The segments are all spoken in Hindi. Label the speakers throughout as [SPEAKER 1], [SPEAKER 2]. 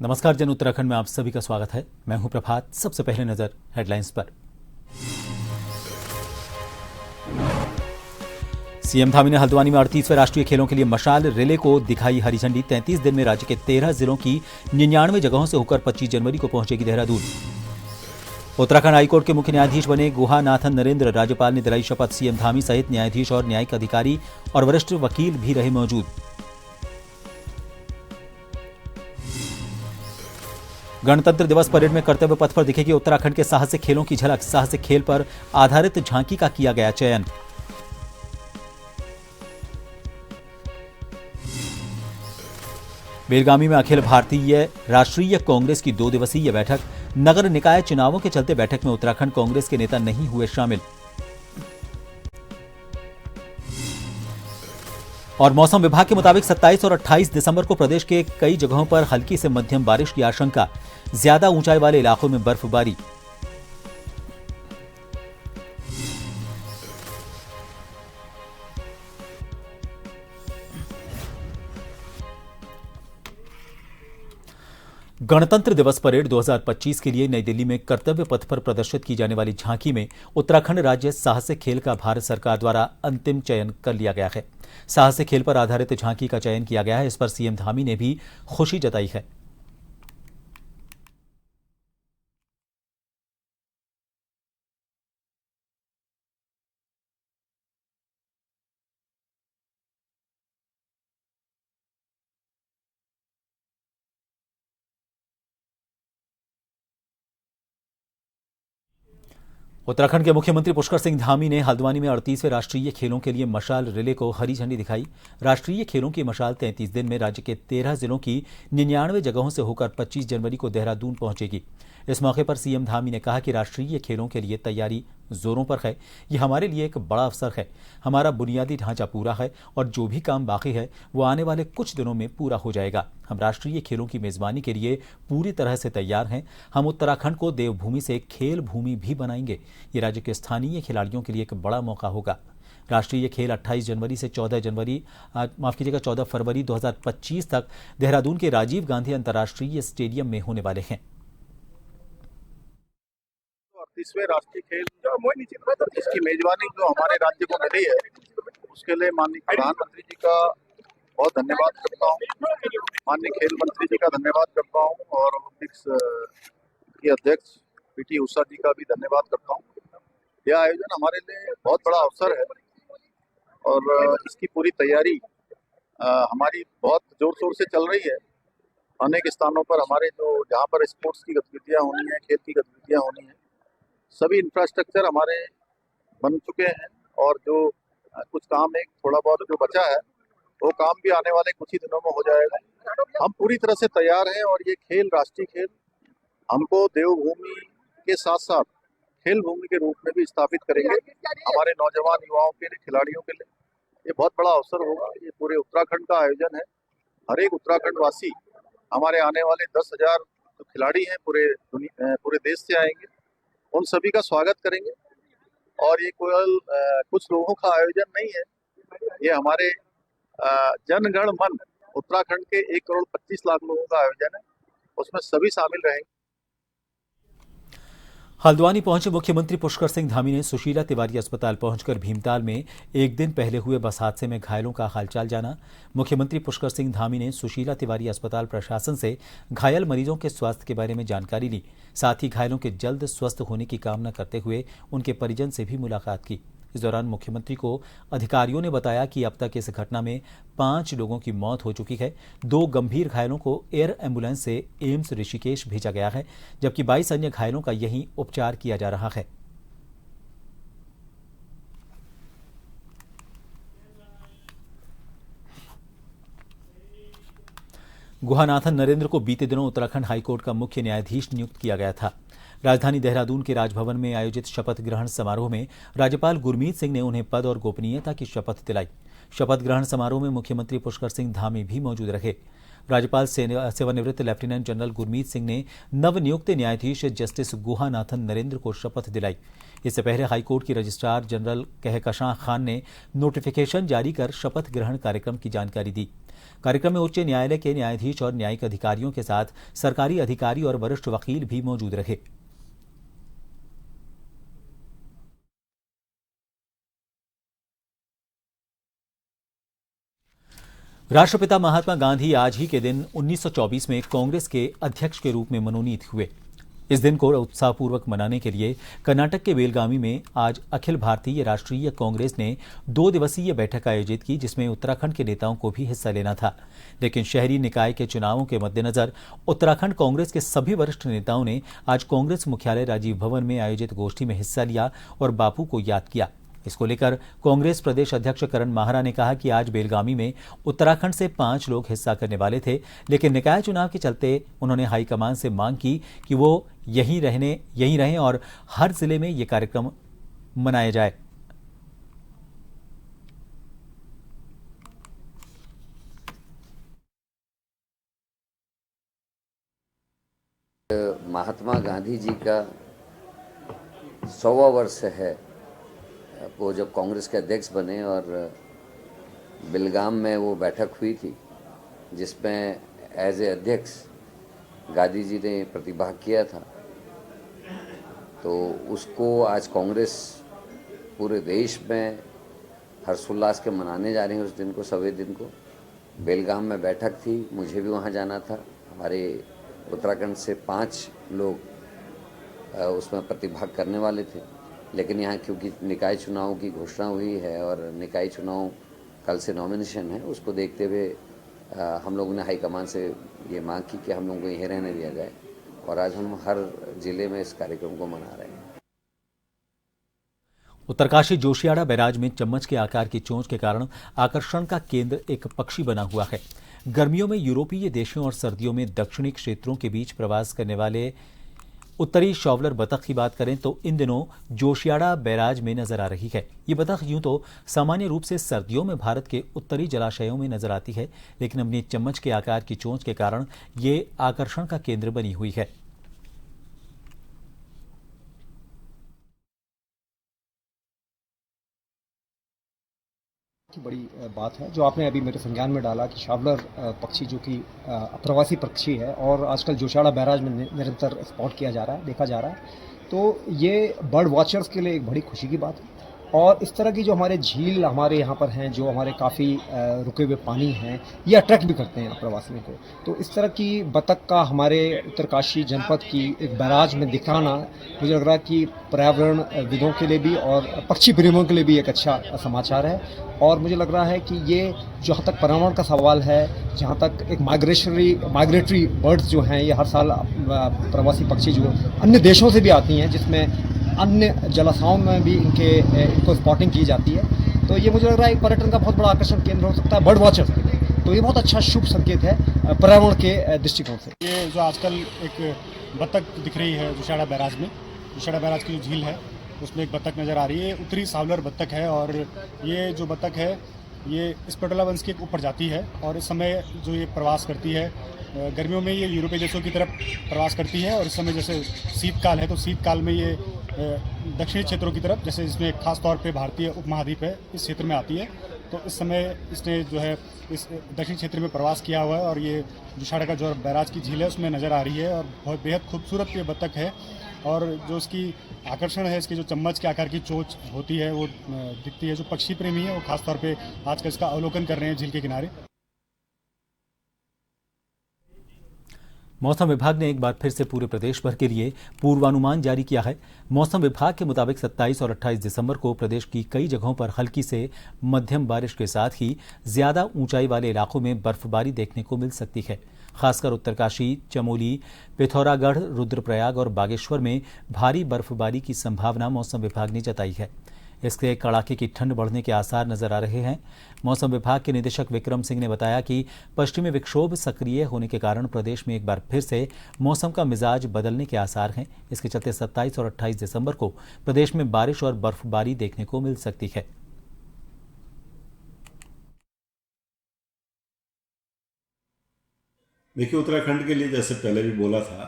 [SPEAKER 1] नमस्कार जन उत्तराखंड में आप सभी का स्वागत है। मैं हूं प्रभात। सबसे पहले नजर हेडलाइंस पर। सीएम धामी ने हल्द्वानी में 38वें राष्ट्रीय खेलों के लिए मशाल रिले को दिखाई हरी झंडी। 33 दिन में राज्य के 13 जिलों की 99 जगहों से होकर 25 जनवरी को पहुंचेगी देहरादून। उत्तराखंड हाईकोर्ट के मुख्य न्यायाधीश बने गुहानाथन नरेंद्र। राज्यपाल ने दिलाई शपथ। सीएम धामी सहित न्यायाधीश और न्यायिक अधिकारी और वरिष्ठ वकील भी रहे मौजूद। गणतंत्र दिवस परेड में कर्तव्य पथ पर दिखेगी उत्तराखंड के साहसिक खेलों की झलक। साहसिक खेल पर आधारित झांकी का किया गया चयन। बेलगामी में अखिल भारतीय राष्ट्रीय कांग्रेस की 2 दिवसीय बैठक। नगर निकाय चुनावों के चलते बैठक में उत्तराखंड कांग्रेस के नेता नहीं हुए शामिल। और मौसम विभाग के मुताबिक 27 और 28 दिसंबर को प्रदेश के कई जगहों पर हल्की से मध्यम बारिश की आशंका। ज्यादा ऊंचाई वाले इलाकों में बर्फबारी। गणतंत्र दिवस परेड 2025 के लिए नई दिल्ली में कर्तव्य पथ पर प्रदर्शित की जाने वाली झांकी में उत्तराखंड राज्य साहसिक खेल का भारत सरकार द्वारा अंतिम चयन कर लिया गया है। साहसिक खेल पर आधारित झांकी का चयन किया गया है। इस पर सीएम धामी ने भी खुशी जताई है। उत्तराखंड के मुख्यमंत्री पुष्कर सिंह धामी ने हल्द्वानी में 38वें राष्ट्रीय खेलों के लिए मशाल रिले को हरी झंडी दिखाई। राष्ट्रीय खेलों की मशाल 33 दिन में राज्य के 13 जिलों की 99 जगहों से होकर 25 जनवरी को देहरादून पहुंचेगी। इस मौके पर सीएम धामी ने कहा कि राष्ट्रीय खेलों के लिए तैयारी जोरों पर है। ये हमारे लिए एक बड़ा अवसर है। हमारा बुनियादी ढांचा पूरा है और जो भी काम बाकी है वो आने वाले कुछ दिनों में पूरा हो जाएगा। हम राष्ट्रीय खेलों की मेजबानी के लिए पूरी तरह से तैयार हैं। हम उत्तराखंड को देवभूमि से खेल भूमि भी बनाएंगे। ये राज्य के स्थानीय खिलाड़ियों के लिए एक बड़ा मौका होगा। राष्ट्रीय खेल 28 जनवरी से 14 फरवरी 2025 तक देहरादून के राजीव गांधी अंतर्राष्ट्रीय स्टेडियम में होने वाले हैं।
[SPEAKER 2] 38वें राष्ट्रीय खेल इसकी मेजबानी जो हमारे राज्य को मिली है उसके लिए माननीय प्रधानमंत्री जी का बहुत धन्यवाद करता हूँ। माननीय खेल मंत्री जी का धन्यवाद करता हूँ और ओलंपिक्स के अध्यक्ष पीटी उषा जी का भी धन्यवाद करता हूँ। यह आयोजन हमारे लिए बहुत बड़ा अवसर है और इसकी पूरी तैयारी हमारी बहुत जोर शोर से चल रही है। अनेक स्थानों पर हमारे जहाँ पर स्पोर्ट्स की गतिविधियाँ होनी है, खेल की गतिविधियाँ होनी है, सभी इंफ्रास्ट्रक्चर हमारे बन चुके हैं और जो कुछ काम है थोड़ा बहुत जो बचा है वो काम भी आने वाले कुछ ही दिनों में हो जाएगा। हम पूरी तरह से तैयार हैं और ये खेल राष्ट्रीय खेल हमको देवभूमि के साथ साथ खेल भूमि के रूप में भी स्थापित करेंगे। हमारे नौजवान युवाओं के लिए, खिलाड़ियों के लिए ये बहुत बड़ा अवसर होगा। ये पूरे उत्तराखंड का आयोजन है। हर एक उत्तराखंड वासी, हमारे आने वाले 10,000 जो खिलाड़ी हैं पूरे देश से आएंगे, उन सभी का स्वागत करेंगे। और ये केवल कुछ लोगों का आयोजन नहीं है, ये हमारे जनगण मन उत्तराखंड के 1,25,00,000 लोगों का आयोजन है। उसमें सभी शामिल रहेंगे।
[SPEAKER 1] हल्द्वानी पहुंचे मुख्यमंत्री पुष्कर सिंह धामी ने सुशीला तिवारी अस्पताल पहुंचकर भीमताल में एक दिन पहले हुए बस हादसे में घायलों का हालचाल जाना। मुख्यमंत्री पुष्कर सिंह धामी ने सुशीला तिवारी अस्पताल प्रशासन से घायल मरीजों के स्वास्थ्य के बारे में जानकारी ली। साथ ही घायलों के जल्द स्वस्थ होने की कामना करते हुए उनके परिजन से भी मुलाकात की। इस दौरान मुख्यमंत्री को अधिकारियों ने बताया कि अब तक इस घटना में 5 लोगों की मौत हो चुकी है। 2 गंभीर घायलों को एयर एम्बुलेंस से एम्स ऋषिकेश भेजा गया है, जबकि 22 अन्य घायलों का यहीं उपचार किया जा रहा है। गुहानाथन नरेंद्र को बीते दिनों उत्तराखंड हाईकोर्ट का मुख्य न्यायाधीश नियुक्त किया गया था। राजधानी देहरादून के राजभवन में आयोजित शपथ ग्रहण समारोह में राज्यपाल गुरमीत सिंह ने उन्हें पद और गोपनीयता की शपथ दिलाई। शपथ ग्रहण समारोह में मुख्यमंत्री पुष्कर सिंह धामी भी मौजूद रहे। राज्यपाल सेवानिवृत्त लेफ्टिनेंट जनरल गुरमीत सिंह ने नवनियुक्त न्यायाधीश जस्टिस गुहानाथन नरेंद्र को शपथ दिलाई। इससे पहले हाईकोर्ट की रजिस्ट्रार जनरल कहकशां खान ने नोटिफिकेशन जारी कर शपथ ग्रहण कार्यक्रम की जानकारी दी। कार्यक्रम में उच्च न्यायालय के न्यायाधीश और न्यायिक अधिकारियों के साथ सरकारी अधिकारी और वरिष्ठ वकील भी मौजूद रहे। राष्ट्रपिता महात्मा गांधी आज ही के दिन 1924 में कांग्रेस के अध्यक्ष के रूप में मनोनीत हुए। इस दिन को उत्साहपूर्वक मनाने के लिए कर्नाटक के बेलगामी में आज अखिल भारतीय राष्ट्रीय कांग्रेस ने 2 दिवसीय बैठक आयोजित की, जिसमें उत्तराखंड के नेताओं को भी हिस्सा लेना था। लेकिन शहरी निकाय के चुनावों के मद्देनजर उत्तराखंड कांग्रेस के सभी वरिष्ठ नेताओं ने आज कांग्रेस मुख्यालय राजीव भवन में आयोजित गोष्ठी में हिस्सा लिया और बापू को याद किया। इसको लेकर कांग्रेस प्रदेश अध्यक्ष करण माहरा ने कहा कि आज बेलगामी में उत्तराखंड से 5 लोग हिस्सा करने वाले थे, लेकिन निकाय चुनाव के चलते उन्होंने हाईकमान से मांग की कि वो यहीं रहें और हर जिले में ये कार्यक्रम मनाया जाए।
[SPEAKER 3] महात्मा गांधी जी का 100वां वर्ष है वो जब कांग्रेस के अध्यक्ष बने, और बेलगाम में वो बैठक हुई थी जिसमें एज ए अध्यक्ष गांधी जी ने प्रतिभाग किया था। तो उसको आज कांग्रेस पूरे देश में हर्षोल्लास के मनाने जा रहे हैं। उस दिन को, सवे दिन को बेलगाम में बैठक थी, मुझे भी वहाँ जाना था। हमारे उत्तराखंड से 5 लोग उसमें प्रतिभाग करने वाले थे, लेकिन यहाँ क्योंकि निकाय चुनाव की घोषणा हुई है और निकाय चुनाव कल से नॉमिनेशन है, उसको देखते हुए हम लोगों ने हाईकमान से ये मांग की कि हम लोगों को यहीं रहने दिया जाए, और आज हम हर जिले में इस कार्यक्रम को मना रहे हैं।
[SPEAKER 1] उत्तरकाशी जोशियाड़ा बैराज में चम्मच के आकार की चोंच के कारण आकर्षण का केंद्र एक पक्षी बना हुआ है। गर्मियों में यूरोपीय देशों और सर्दियों में दक्षिणी क्षेत्रों के बीच प्रवास करने वाले उत्तरी शॉवलर बतख की बात करें तो इन दिनों जोशियाड़ा बैराज में नजर आ रही है। ये बतख यूं तो सामान्य रूप से सर्दियों में भारत के उत्तरी जलाशयों में नजर आती है, लेकिन अपनी चम्मच के आकार की चोंच के कारण ये आकर्षण का केंद्र बनी हुई है।
[SPEAKER 4] की बड़ी बात है जो आपने अभी मेरे संज्ञान में डाला कि शावलर पक्षी जो कि अप्रवासी पक्षी है और आजकल जोशियाड़ा बैराज में निरंतर स्पॉट किया जा रहा है, देखा जा रहा है। तो ये बर्ड वॉचर्स के लिए एक बड़ी खुशी की बात है। और इस तरह की जो हमारे झील हमारे यहाँ पर हैं, जो हमारे काफ़ी रुके हुए पानी हैं, ये अट्रैक्ट भी करते हैं प्रवासियों को। तो इस तरह की बतख का हमारे उत्तरकाशी जनपद की एक बैराज में दिखाना मुझे लग रहा है कि पर्यावरण विदों के लिए भी और पक्षी प्रेमियों के लिए भी एक अच्छा समाचार है। और मुझे लग रहा है कि ये जहाँ तक पर्यावरण का सवाल है, जहाँ तक एक माइग्रेटरी बर्ड्स जो हैं, ये हर साल प्रवासी पक्षी जो अन्य देशों से भी आती हैं, जिसमें अन्य जलाशयों में भी इनको स्पॉटिंग की जाती है। तो ये मुझे लग रहा है एक पर्यटन का बहुत बड़ा आकर्षण केंद्र हो सकता है बर्ड वॉचर्स के लिए। तो ये बहुत अच्छा शुभ संकेत है पर्यावरण के दृष्टिकोण से।
[SPEAKER 5] ये जो आजकल एक बतख दिख रही है जोशियाड़ा बैराज में, जोशियाड़ा बैराज की जो झील है उसमें एक बतख नज़र आ रही है, उत्तरी सावलर बतख है। और ये जो बतख है ये स्पेटोला वंश की एक उपप्रजाति है, और इस समय जो ये प्रवास करती है, गर्मियों में ये यूरोपीय देशों की तरफ प्रवास करती है, और इस समय जैसे शीतकाल है तो शीतकाल में ये दक्षिणी क्षेत्रों की तरफ, जैसे इसमें खास तौर पे भारतीय उपमहाद्वीप है, इस क्षेत्र में आती है। तो इस समय इसने जो है इस दक्षिण क्षेत्र में प्रवास किया हुआ है, और ये जोशियाड़ा का जो बैराज की झील है उसमें नज़र आ रही है, और बहुत बेहद खूबसूरत ये बतख है। और जो इसकी आकर्षण है, इसकी जो चम्मच के आकार की चोंच होती है वो दिखती है। जो पक्षी प्रेमी है वो खास तौर पे आजकल इसका अवलोकन कर रहे हैं झील के किनारे।
[SPEAKER 1] मौसम विभाग ने एक बार फिर से पूरे प्रदेश भर के लिए पूर्वानुमान जारी किया है। मौसम विभाग के मुताबिक 27 और 28 दिसंबर को प्रदेश की कई जगहों पर हल्की से मध्यम बारिश के साथ ही ज्यादा ऊंचाई वाले इलाकों में बर्फबारी देखने को मिल सकती है। खासकर उत्तरकाशी, चमोली, पिथौरागढ़, रुद्रप्रयाग और बागेश्वर में भारी बर्फबारी की संभावना मौसम विभाग ने जताई है। इससे कड़ाके की ठंड बढ़ने के आसार नजर आ रहे हैं। मौसम विभाग के निदेशक विक्रम सिंह ने बताया कि पश्चिमी विक्षोभ सक्रिय होने के कारण प्रदेश में एक बार फिर से मौसम का मिजाज बदलने के आसार हैं। इसके चलते 27 और 28 दिसंबर को प्रदेश में बारिश और बर्फबारी देखने को मिल सकती है।
[SPEAKER 6] देखिए, उत्तराखंड के लिए जैसे पहले भी बोला था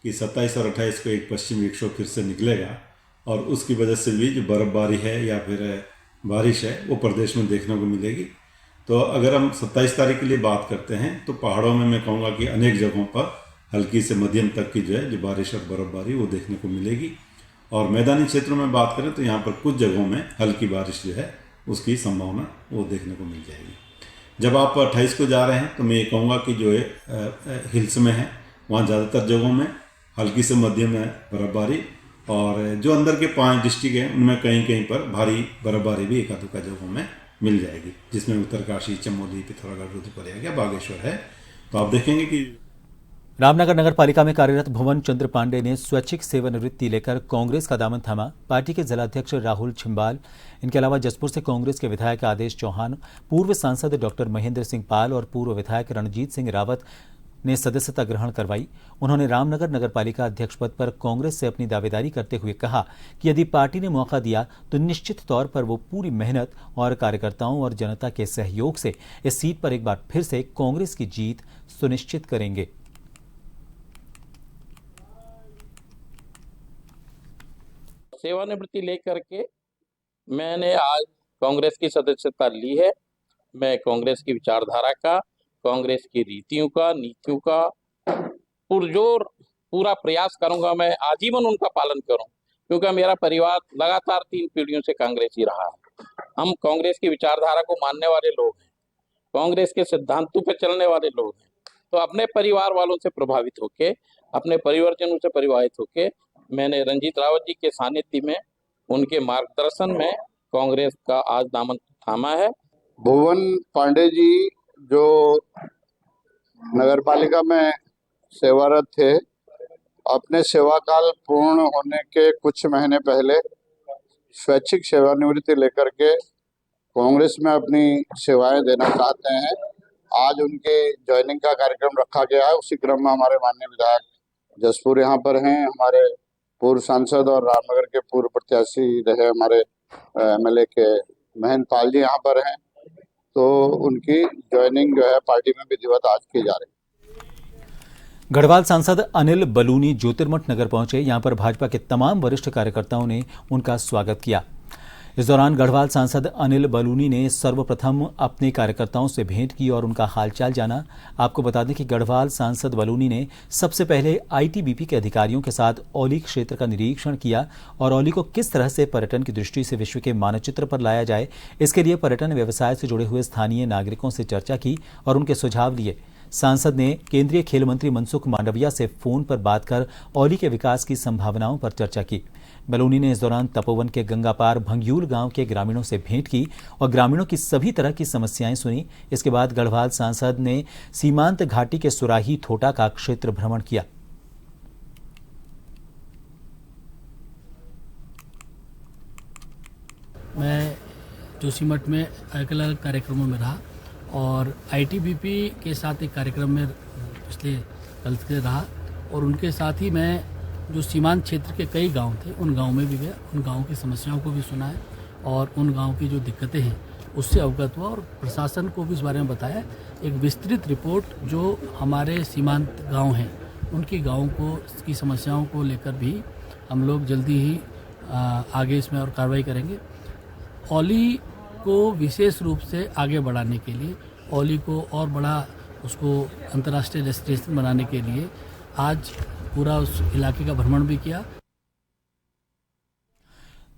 [SPEAKER 6] कि 27 और 28 को एक पश्चिमी विक्षोभ फिर से निकलेगा, और उसकी वजह से भी जो बर्फबारी है या फिर बारिश है वो प्रदेश में देखने को मिलेगी। तो अगर हम 27 तारीख के लिए बात करते हैं तो पहाड़ों में मैं कहूँगा कि अनेक जगहों पर हल्की से मध्यम तक की जो बारिश और बर्फबारी वो देखने को मिलेगी। और मैदानी क्षेत्रों में बात करें तो यहाँ पर कुछ जगहों में हल्की बारिश उसकी संभावना वो देखने को मिल जाएगी। जब आप 28 को जा रहे हैं तो मैं ये कहूँगा कि जो हिल्स में है वहाँ ज़्यादातर जगहों में हल्की से मध्यम है बर्फबारी, और जो अंदर के 5 डिस्ट्रिक्ट हैं उनमें कहीं कहीं पर भारी बर्फबारी भी एकाध जगहों में मिल जाएगी, जिसमें उत्तरकाशी, चमोली, पिथौरागढ़, रुद्रप्रयाग या बागेश्वर है। तो आप देखेंगे कि
[SPEAKER 1] रामनगर नगर पालिका में कार्यरत भुवन चंद्र पांडे ने स्वैच्छिक सेवानिवृत्ति लेकर कांग्रेस का दामन थामा। पार्टी के जिलाध्यक्ष राहुल छिंबाल, इनके अलावा जसपुर से कांग्रेस के विधायक आदेश चौहान, पूर्व सांसद डॉक्टर महेंद्र सिंह पाल और पूर्व विधायक रणजीत सिंह रावत ने सदस्यता ग्रहण करवाई। उन्होंने रामनगर नगर पालिका अध्यक्ष पद पर कांग्रेस से अपनी दावेदारी करते हुए कहा कि यदि पार्टी ने मौका दिया तो निश्चित तौर पर वो पूरी मेहनत और कार्यकर्ताओं और जनता के सहयोग से इस सीट पर एक बार फिर से कांग्रेस की जीत सुनिश्चित करेंगे।
[SPEAKER 7] सेवानिवृत्ति लेकर के मैंने आज कांग्रेस की सदस्यता ली है। मैं कांग्रेस की विचारधारा का, कांग्रेस की रीतियों का, नीतियों का पुरजोर पूरा प्रयास करूंगा। मैं आजीवन उनका पालन करूं, क्योंकि मेरा परिवार लगातार 3 पीढ़ियों से कांग्रेस ही रहा है। हम कांग्रेस की विचारधारा को मानने वाले लोग हैं, कांग्रेस के सिद्धांतों पर चलने वाले लोग हैं। तो अपने परिवार वालों से प्रभावित होके, अपने परिवारजनों से प्रभावित होके मैंने रंजीत रावत जी के सानिध्य में, उनके मार्गदर्शन में कांग्रेस का आज दामन थामा है।
[SPEAKER 2] भुवन पांडे जी जो नगरपालिका में सेवारत थे, अपने सेवा काल पूर्ण होने के कुछ महीने पहले स्वैच्छिक सेवानिवृत्ति लेकर के कांग्रेस में अपनी सेवाएं देना चाहते हैं। आज उनके ज्वाइनिंग का कार्यक्रम रखा गया है। उसी क्रम में हमारे माननीय विधायक जसपुर यहाँ पर हैं, हमारे पूर्व सांसद और रामनगर के पूर्व प्रत्याशी रहे हमारे एमएलए के महेंद्र पाल जी यहाँ पर हैं। तो उनकी ज्वाइनिंग जो है पार्टी में विधिवत आज की जा रही है।
[SPEAKER 1] गढ़वाल सांसद अनिल बलूनी ज्योतिर्मठ नगर पहुंचे। यहां पर भाजपा के तमाम वरिष्ठ कार्यकर्ताओं ने उनका स्वागत किया। इस दौरान गढ़वाल सांसद अनिल बलूनी ने सर्वप्रथम अपने कार्यकर्ताओं से भेंट की और उनका हालचाल जाना। आपको बता दें कि गढ़वाल सांसद बलूनी ने सबसे पहले आईटीबीपी के अधिकारियों के साथ औली क्षेत्र का निरीक्षण किया और औली को किस तरह से पर्यटन की दृष्टि से विश्व के मानचित्र पर लाया जाए, इसके लिए पर्यटन व्यवसाय से जुड़े हुए स्थानीय नागरिकों से चर्चा की और उनके सुझाव लिए। सांसद ने केंद्रीय खेल मंत्री मनसुख मांडविया से फोन पर बात कर औली के विकास की संभावनाओं पर चर्चा की। बलूनी ने इस दौरान तपोवन के गंगापार भंग्यूल गांव के ग्रामीणों से भेंट की और ग्रामीणों की सभी तरह की समस्याएं सुनी। इसके बाद गढ़वाल सांसद ने सीमांत घाटी के सुराही थोटा का क्षेत्र भ्रमण किया।
[SPEAKER 8] मैं जोशीमठ में अलग अलग कार्यक्रमों में रहा और आईटीबीपी के साथ एक कार्यक्रम में पिछले कल से रहा और उनके साथ ही मैं जो सीमांत क्षेत्र के कई गांव थे उन गांव में भी गया, उन गांव की समस्याओं को भी सुना है और उन गांव की जो दिक्कतें हैं उससे अवगत हुआ और प्रशासन को भी इस बारे में बताया। एक विस्तृत रिपोर्ट जो हमारे सीमांत गांव हैं उनकी गाँव को की समस्याओं को लेकर भी हम लोग जल्दी ही आगे इसमें और कार्रवाई करेंगे। औली को विशेष रूप से आगे बढ़ाने के लिए, औली को और बड़ा उसको अंतर्राष्ट्रीय डेस्टिनेशन बनाने के लिए आज पूरा उस इलाके का भ्रमण भी किया।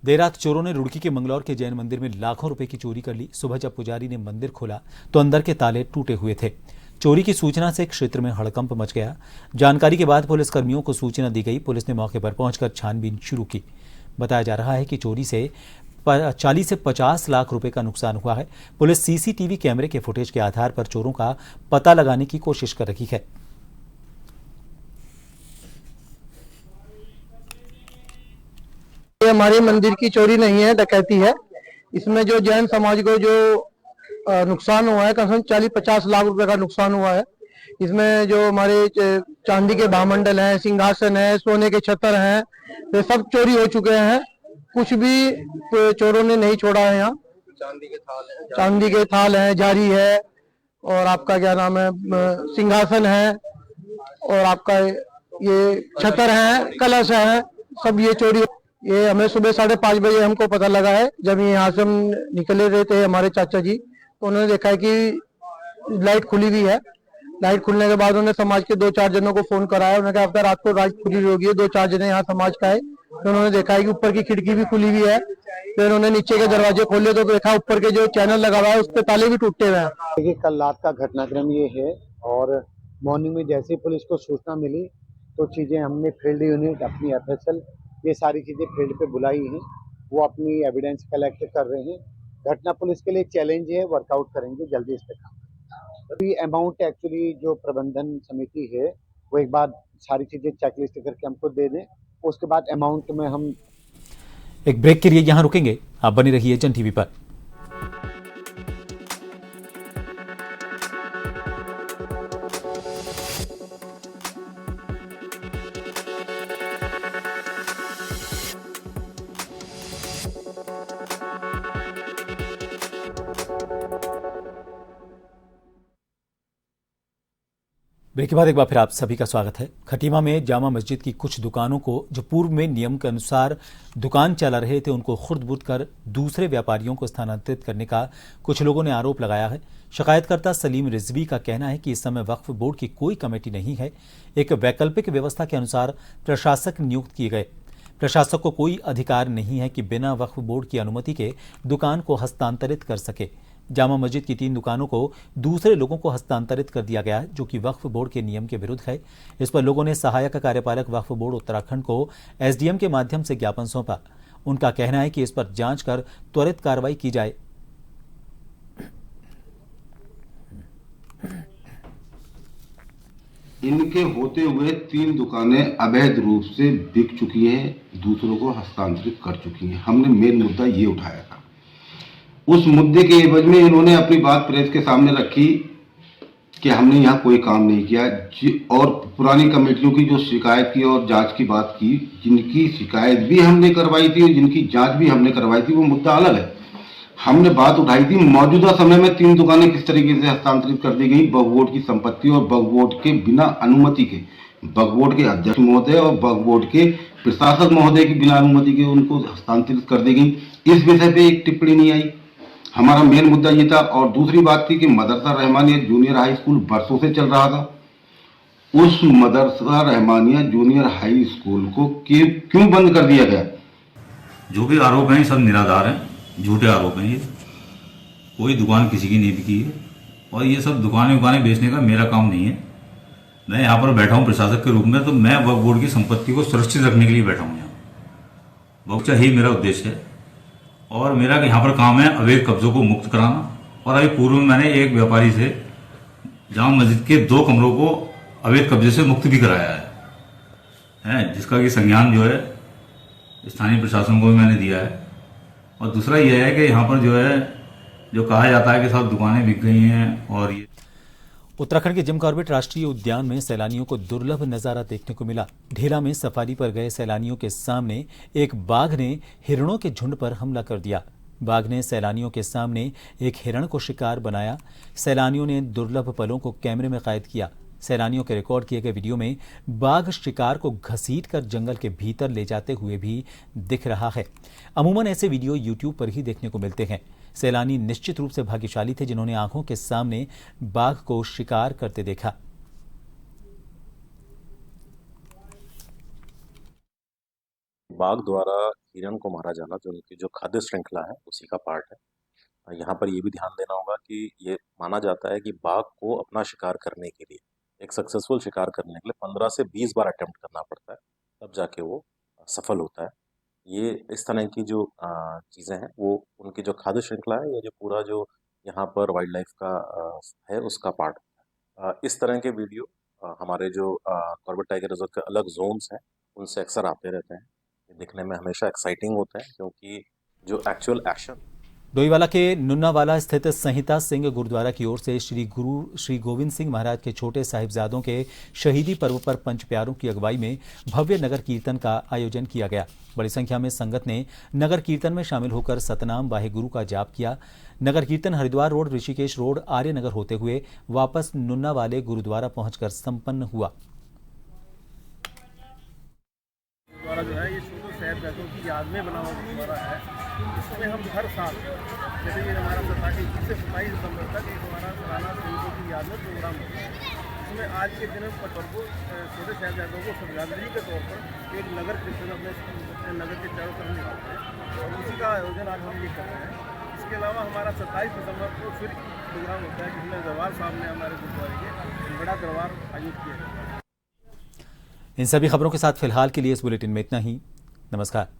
[SPEAKER 1] देर रात चोरों ने रुड़की के मंगलौर के जैन मंदिर में लाखों रुपए की चोरी कर ली। सुबह जब पुजारी ने मंदिर खोला तो अंदर के ताले टूटे हुए थे। चोरी की सूचना से क्षेत्र में हड़कंप मच गया। जानकारी के बाद पुलिसकर्मियों को सूचना दी गई। पुलिस ने मौके पर पहुंचकर छानबीन शुरू की। बताया जा रहा है कि चोरी से 40 से 50 लाख रुपए का नुकसान हुआ है। पुलिस सीसीटीवी कैमरे के फुटेज के आधार पर चोरों का पता लगाने की कोशिश कर रही है।
[SPEAKER 9] ये हमारे मंदिर की चोरी नहीं है, डकैती है। इसमें जो जैन समाज को जो नुकसान हुआ है, कम से कम 40-50 लाख रुपए का नुकसान हुआ है। इसमें जो हमारे चांदी के भामंडल हैं, सिंहासन है, सोने के छतर हैं, ये सब चोरी हो चुके हैं। कुछ भी चोरों ने नहीं छोड़ा है। यहाँ चांदी के थाल है, जारी है और आपका क्या नाम है, सिंहासन है और आपका ये छतर है, कलश है, सब ये चोरी। ये हमें सुबह 5:30 बजे हमको पता लगा है। जब यहाँ से हम निकले रहे थे हमारे चाचा जी, तो उन्होंने देखा है कि लाइट खुली हुई है। लाइट खुलने के बाद उन्होंने समाज के 2-4 जनों को फोन कराया। उन्होंने कहा अब रात को लाइट खुली होगी। 2-4 जने यहाँ समाज का है, तो उन्होंने देखा है कि ऊपर की खिड़की भी खुली हुई है। फिर उन्होंने नीचे के दरवाजे खोले तो देखा ऊपर के जो चैनल लगा हुआ है उस पे ताले भी टूटे हुए हैं।
[SPEAKER 10] देखिए, कल रात का घटनाक्रम ये है और मॉर्निंग में जैसे ही पुलिस को सूचना मिली तो चीज़ें हमने फील्ड यूनिट, अपनी एफएसएल, ये सारी चीज़ें फील्ड पे बुलाई हैं। वो अपनी एविडेंस कलेक्ट कर रहे हैं। घटना पुलिस के लिए चैलेंज है, वर्कआउट करेंगे जल्दी इस पे काम। अभी अमाउंट एक्चुअली जो प्रबंधन समिति है वो एक बार सारी चीज़ें चेकलिस्ट करके हमको दे दें, उसके बाद अमाउंट में हम
[SPEAKER 1] एक ब्रेक के लिए यहां रुकेंगे। आप बनी रहिए जन टीवी पर। ब्रेक के बाद एक बार फिर आप सभी का स्वागत है। खटीमा में जामा मस्जिद की कुछ दुकानों को जो पूर्व में नियम के अनुसार दुकान चला रहे थे उनको खुर्द-बुर्द कर दूसरे व्यापारियों को स्थानांतरित करने का कुछ लोगों ने आरोप लगाया है। शिकायतकर्ता सलीम रिजवी का कहना है कि इस समय वक्फ बोर्ड की कोई कमेटी नहीं है। एक वैकल्पिक व्यवस्था के अनुसार प्रशासक नियुक्त किए गए। प्रशासक को कोई अधिकार नहीं है कि बिना वक्फ बोर्ड की अनुमति के दुकान को हस्तांतरित कर सके। जामा मस्जिद की 3 दुकानों को दूसरे लोगों को हस्तांतरित कर दिया गया है, जो कि वक्फ बोर्ड के नियम के विरुद्ध है। इस पर लोगों ने सहायक कार्यपालक वक्फ बोर्ड उत्तराखंड को एसडीएम के माध्यम से ज्ञापन सौंपा। उनका कहना है कि इस पर जांच कर त्वरित कार्रवाई की जाए।
[SPEAKER 11] इनके होते हुए 3 दुकानें अवैध रूप से बिक चुकी हैं, दूसरों को हस्तांतरित कर चुकी हैं। हमने मेन मुद्दा ये उठाया था। उस मुद्दे के एवज में इन्होंने अपनी बात प्रेस के सामने रखी कि हमने यहाँ कोई काम नहीं किया और पुरानी कमेटियों की जो शिकायत की और जांच की बात की, जिनकी शिकायत भी हमने करवाई थी और जिनकी जांच भी हमने करवाई थी, वो मुद्दा अलग है। हमने बात उठाई थी मौजूदा समय में 3 दुकानें किस तरीके से हस्तांतरित कर दी गई वक्फ बोर्ड की संपत्ति और वक्फ बोर्ड के बिना अनुमति के, वक्फ बोर्ड के अध्यक्ष महोदय और वक्फ बोर्ड के प्रशासक महोदय की बिना अनुमति के उनको हस्तांतरित कर दी गई। इस विषय पे एक टिप्पणी नहीं आई। हमारा मेन मुद्दा ये था। और दूसरी बात थी कि मदरसा रहमानिया जूनियर हाई स्कूल बरसों से चल रहा था। उस मदरसा रहमानिया जूनियर हाई स्कूल को क्यों बंद कर दिया गया?
[SPEAKER 12] जो भी आरोप हैं सब निराधार हैं, झूठे आरोप हैं। ये कोई दुकान किसी की नहीं बिकी है और ये सब दुकानें बेचने का मेरा काम नहीं है। मैं यहाँ पर बैठा हूँ प्रशासक के रूप में, तो मैं वक्फ बोर्ड की संपत्ति को सुरक्षित रखने के लिए बैठा हूँ। यहाँ वक्फ ही मेरा उद्देश्य है और मेरा यहाँ पर काम है अवैध कब्जों को मुक्त कराना। और अभी पूर्व में मैंने एक व्यापारी से जामा मस्जिद के 2 कमरों को अवैध कब्जे से मुक्त भी कराया है, जिसका कि संज्ञान जो है स्थानीय प्रशासन को भी मैंने दिया है। और दूसरा यह है कि यहाँ पर जो कहा जाता है कि सब दुकानें बिक गई हैं। और ये
[SPEAKER 1] उत्तराखंड के जिम कॉर्बेट राष्ट्रीय उद्यान में सैलानियों को दुर्लभ नजारा देखने को मिला। ढेला में सफारी पर गए सैलानियों के सामने एक बाघ ने हिरणों के झुंड पर हमला कर दिया। बाघ ने सैलानियों के सामने एक हिरण को शिकार बनाया। सैलानियों ने दुर्लभ पलों को कैमरे में कैद किया। सैलानियों के रिकॉर्ड किए गए वीडियो में बाघ शिकार को घसीटकर जंगल के भीतर ले जाते हुए भी दिख रहा है। अमूमन ऐसे वीडियो यूट्यूब पर ही देखने को मिलते हैं। सैलानी निश्चित रूप से भाग्यशाली थे जिन्होंने आंखों के सामने बाघ को शिकार करते देखा।
[SPEAKER 13] बाघ द्वारा हिरण को मारा जाना जो उनकी जो खाद्य श्रृंखला है उसी का पार्ट है। यहाँ पर ये भी ध्यान देना होगा कि ये माना जाता है कि बाघ को अपना शिकार करने के लिए, एक सक्सेसफुल शिकार करने के लिए 15 से 20 बार अटेम्प्ट करना पड़ता है, तब जाके वो सफल होता है। ये इस तरह की जो चीज़ें हैं वो उनकी जो खाद्य श्रृंखला है या जो पूरा जो यहाँ पर वाइल्ड लाइफ का है उसका पार्ट होता है। इस तरह के वीडियो हमारे जो कॉर्बेट टाइगर रिजर्व के अलग जोन्स हैं उनसे अक्सर आते रहते हैं। ये दिखने में हमेशा एक्साइटिंग होता है क्योंकि जो एक्चुअल एक्शन।
[SPEAKER 1] डोईवाला के नुन्नावाला स्थित संहिता सिंह गुरुद्वारा की ओर से श्री गोविंद सिंह महाराज के छोटे साहिबजादों के शहीदी पर्व पर पंच प्यारों की अगुवाई में भव्य नगर कीर्तन का आयोजन किया गया। बड़ी संख्या में संगत ने नगर कीर्तन में शामिल होकर सतनाम वाहेगुरु का जाप किया। नगर कीर्तन हरिद्वार रोड, ऋषिकेश रोड, आर्य नगर होते हुए वापस नुन्नावाले गुरुद्वारा पहुंचकर संपन्न हुआ।
[SPEAKER 14] गुरुद्वारा जो है ये छोटे साहिबजादों की याद में बना हुआ गुरुद्वारा है। इसमें हम हर साल जैसे ये हमारा 21 से 27 दिसंबर तक एक हमारा सालाना सैनिकों की याद में प्रोग्राम होता है। इसमें आज के दिन पर को छोटे साहिबजादों को श्रद्धांजलि के तौर पर एक नगर कीर्तन अपने नगर के चारों तरफ निकालते हैं और उसी का आयोजन आज हम ये कर रहे हैं। इसके अलावा हमारा 27 दिसंबर को फिर प्रोग्राम होता है जिसमें दरबार साहब ने हमारे गुरुद्वारे के बड़ा दरबार आयोजित किया है।
[SPEAKER 1] इन सभी खबरों के साथ फिलहाल के लिए इस बुलेटिन में इतना ही। नमस्कार।